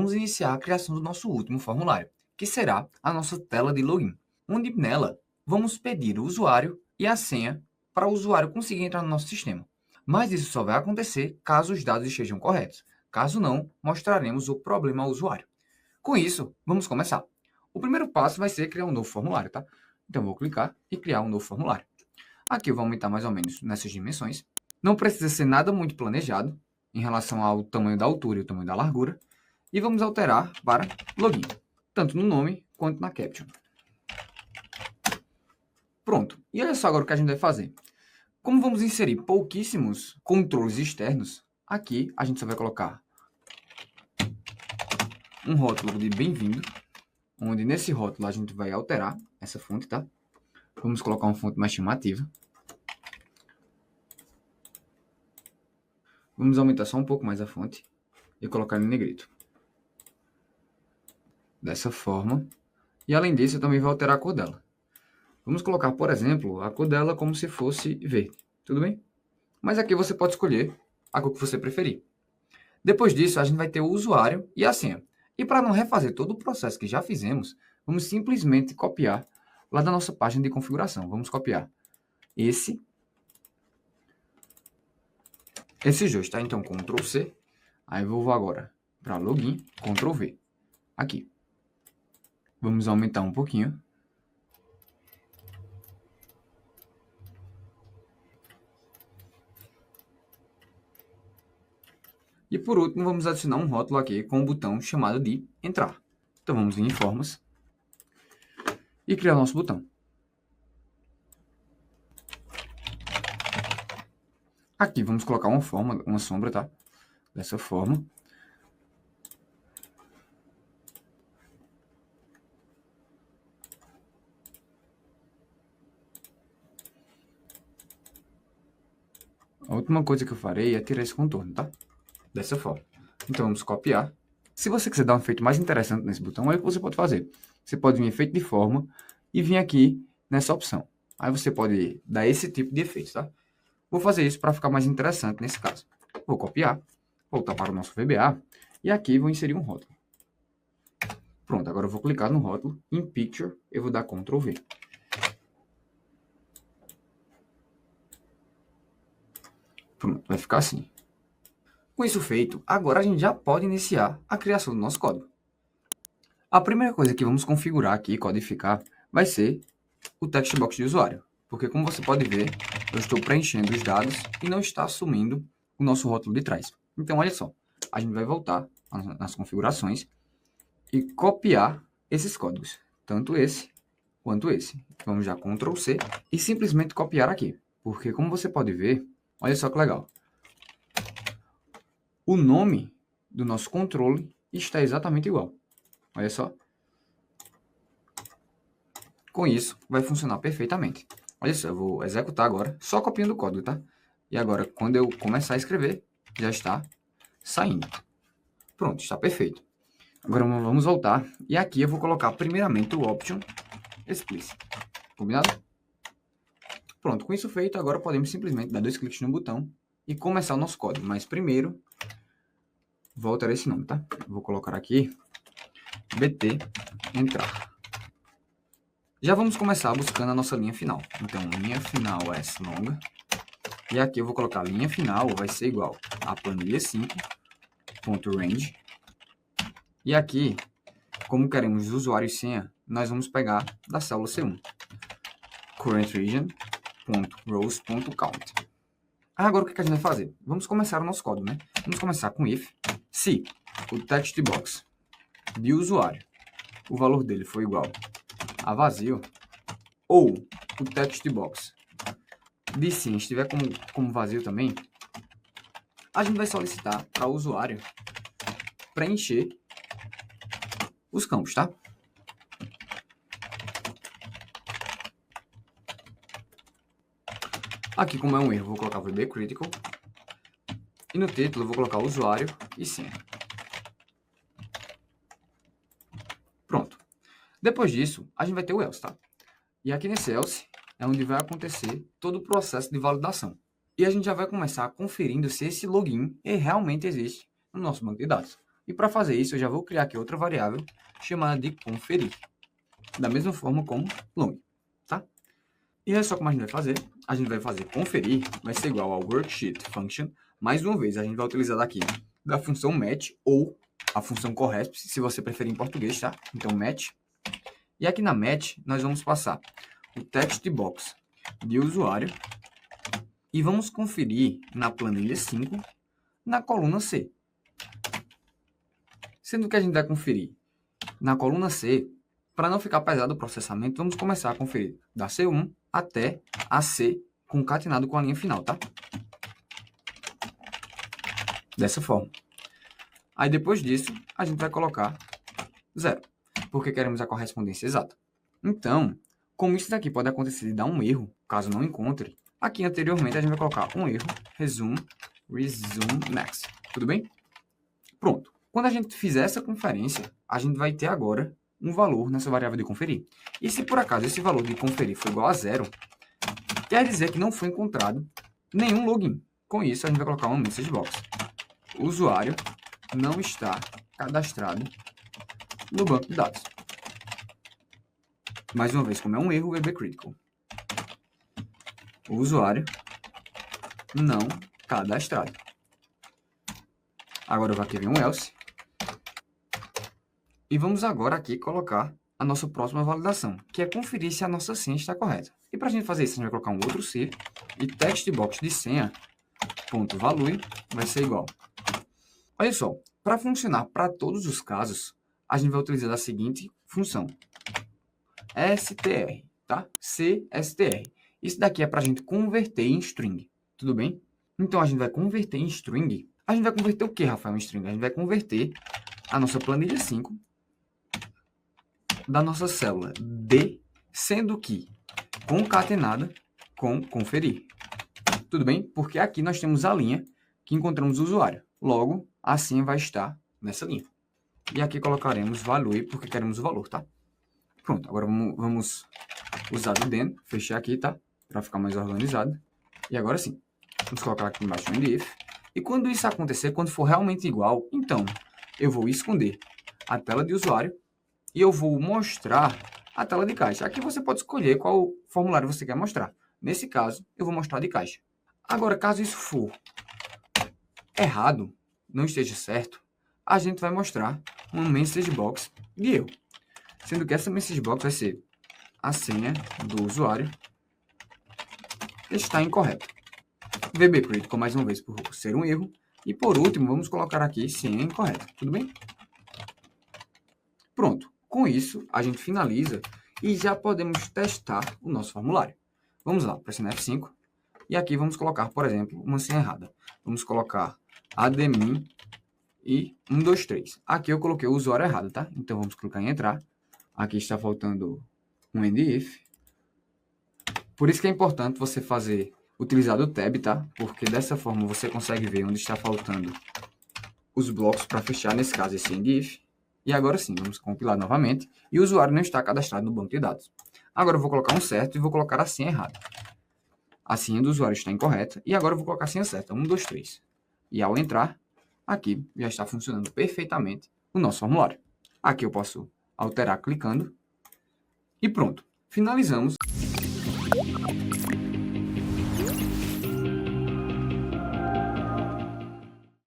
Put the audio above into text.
vamos iniciar a criação do nosso último formulário, que será a nossa tela de login, onde nela vamos pedir o usuário e a senha para o usuário conseguir entrar no nosso sistema. Mas isso só vai acontecer caso os dados estejam corretos. Caso não, mostraremos o problema ao usuário. Com isso, vamos começar. O primeiro passo vai ser criar um novo formulário, tá? Então, vou clicar e criar um novo formulário. Aqui eu vou aumentar mais ou menos nessas dimensões. Não precisa ser nada muito planejado em relação ao tamanho da altura e o tamanho da largura. E vamos alterar para login, tanto no nome quanto na caption. Pronto. E olha só agora o que a gente vai fazer. Como vamos inserir pouquíssimos controles externos, aqui a gente só vai colocar um rótulo de bem-vindo, onde nesse rótulo a gente vai alterar essa fonte, tá? Vamos colocar uma fonte mais chamativa. Vamos aumentar só um pouco mais a fonte e colocar em negrito. Dessa forma. E além disso, eu também vou alterar a cor dela. Vamos colocar, por exemplo, a cor dela como se fosse verde. Tudo bem? Mas aqui você pode escolher a cor que você preferir. Depois disso, a gente vai ter o usuário e a senha. E para não refazer todo o processo que já fizemos, vamos simplesmente copiar lá da nossa página de configuração. Vamos copiar esses dois, tá? Então, Ctrl C. Aí eu vou agora para login, Ctrl V. Aqui. Vamos aumentar um pouquinho. E por último, vamos adicionar um rótulo aqui com um botão chamado de entrar. Então vamos em formas e criar o nosso botão. Aqui vamos colocar uma sombra, tá? Dessa forma. A última coisa que eu farei é tirar esse contorno, tá? Dessa forma. Então vamos copiar. Se você quiser dar um efeito mais interessante nesse botão, aí você pode fazer. Você pode vir em efeito de forma e vir aqui nessa opção. Aí você pode dar esse tipo de efeito, tá? Vou fazer isso para ficar mais interessante nesse caso. Vou copiar, voltar para o nosso VBA e aqui vou inserir um rótulo. Pronto, agora eu vou clicar no rótulo, em Picture, eu vou dar Ctrl V. Pronto, vai ficar assim. Com isso feito, agora a gente já pode iniciar a criação do nosso código. A primeira coisa que vamos configurar aqui e codificar vai ser o text box de usuário. Porque como você pode ver, eu estou preenchendo os dados e não está assumindo o nosso rótulo de trás. Então, olha só, a gente vai voltar nas configurações e copiar esses códigos, tanto esse quanto esse. Vamos já Ctrl C e simplesmente copiar aqui. Porque como você pode ver, olha só que legal. O nome do nosso controle está exatamente igual. Olha só. Com isso, vai funcionar perfeitamente. Olha só, eu vou executar agora, só copiando o código, tá? E agora, quando eu começar a escrever, já está saindo. Pronto, está perfeito. Agora vamos voltar. E aqui eu vou colocar primeiramente o option explicit. Combinado? Pronto, com isso feito, agora podemos simplesmente dar 2 cliques no botão e começar o nosso código. Mas primeiro, vou alterar esse nome, tá? Vou colocar aqui bt entrar. Já vamos começar buscando a nossa linha final. Então, linha final S longa. E aqui eu vou colocar linha final, vai ser igual a planilha 5.range. E aqui, como queremos usuário e senha, nós vamos pegar da célula C1. Current region.rows.count. Agora o que a gente vai fazer? Vamos começar o nosso código, né? Vamos começar com if. Se o text box de usuário, o valor dele foi igual a vazio, ou o text box de sim estiver como vazio também, a gente vai solicitar para o usuário preencher os campos, tá? Aqui, como é um erro, vou colocar VB Critical. E no título eu vou colocar usuário e senha. Pronto. Depois disso, a gente vai ter o else, tá? E aqui nesse else é onde vai acontecer todo o processo de validação. E a gente já vai começar conferindo se esse login realmente existe no nosso banco de dados. E para fazer isso, eu já vou criar aqui outra variável chamada de conferir. Da mesma forma como long, tá? E é só como a gente vai fazer. A gente vai fazer conferir, vai ser igual ao worksheet function. Mais uma vez, a gente vai utilizar daqui da função match ou a função corresp, se você preferir em português, tá? Então, match. E aqui na match, nós vamos passar o text box de usuário e vamos conferir na planilha 5, na coluna C. Sendo que a gente vai conferir na coluna C, para não ficar pesado o processamento, vamos começar a conferir da C1 até a C concatenado com a linha final, tá? Dessa forma. Aí depois disso, a gente vai colocar 0, porque queremos a correspondência exata. Então, como isso daqui pode acontecer de dar um erro, caso não encontre, aqui anteriormente a gente vai colocar um erro, resume next. Tudo bem? Pronto. Quando a gente fizer essa conferência, a gente vai ter agora um valor nessa variável de conferir. E se por acaso esse valor de conferir for igual a 0, quer dizer que não foi encontrado nenhum login. Com isso, a gente vai colocar uma message box. O usuário não está cadastrado no banco de dados. Mais uma vez, como é um erro, vai be critical. O usuário não cadastrado. Agora eu vou aqui ver um else. E vamos agora aqui colocar a nossa próxima validação, que é conferir se a nossa senha está correta. E para a gente fazer isso, a gente vai colocar um outro se e textbox de senha ponto value vai ser igual. Olha só, para funcionar para todos os casos, a gente vai utilizar a seguinte função. str, tá? cstr. Isso daqui é para a gente converter em string, tudo bem? Então, a gente vai converter em string. A gente vai converter o que, Rafael, em string? A gente vai converter a nossa planilha 5 da nossa célula D, sendo que concatenada com conferir. Tudo bem? Porque aqui nós temos a linha que encontramos o usuário. Logo, a senha vai estar nessa linha. E aqui colocaremos value, porque queremos o valor, tá? Pronto, agora vamos usar o then, fechar aqui, tá? Para ficar mais organizado. E agora sim, vamos colocar aqui embaixo o end if. E quando isso acontecer, quando for realmente igual, então eu vou esconder a tela de usuário e eu vou mostrar a tela de caixa. Aqui você pode escolher qual formulário você quer mostrar. Nesse caso, eu vou mostrar de caixa. Agora, caso isso for errado, não esteja certo, a gente vai mostrar uma message box de erro. Sendo que essa message box vai ser a senha do usuário está incorreta. VB critical mais uma vez por ser um erro. E por último, vamos colocar aqui senha incorreta. Tudo bem? Pronto. Com isso, a gente finaliza e já podemos testar o nosso formulário. Vamos lá, pressionar F5. E aqui vamos colocar, por exemplo, uma senha errada. Vamos colocar admin e 123. Aqui eu coloquei o usuário errado, tá? Então vamos clicar em entrar. Aqui está faltando um end if. Por isso que é importante você utilizar o tab, tá? Porque dessa forma você consegue ver onde está faltando os blocos para fechar, nesse caso, esse end if. E agora sim, vamos compilar novamente. E o usuário não está cadastrado no banco de dados. Agora eu vou colocar um certo e vou colocar a senha errada. A senha do usuário está incorreta. E agora eu vou colocar a senha certa, 123. E ao entrar, aqui já está funcionando perfeitamente o nosso formulário. Aqui eu posso alterar clicando. E pronto. Finalizamos.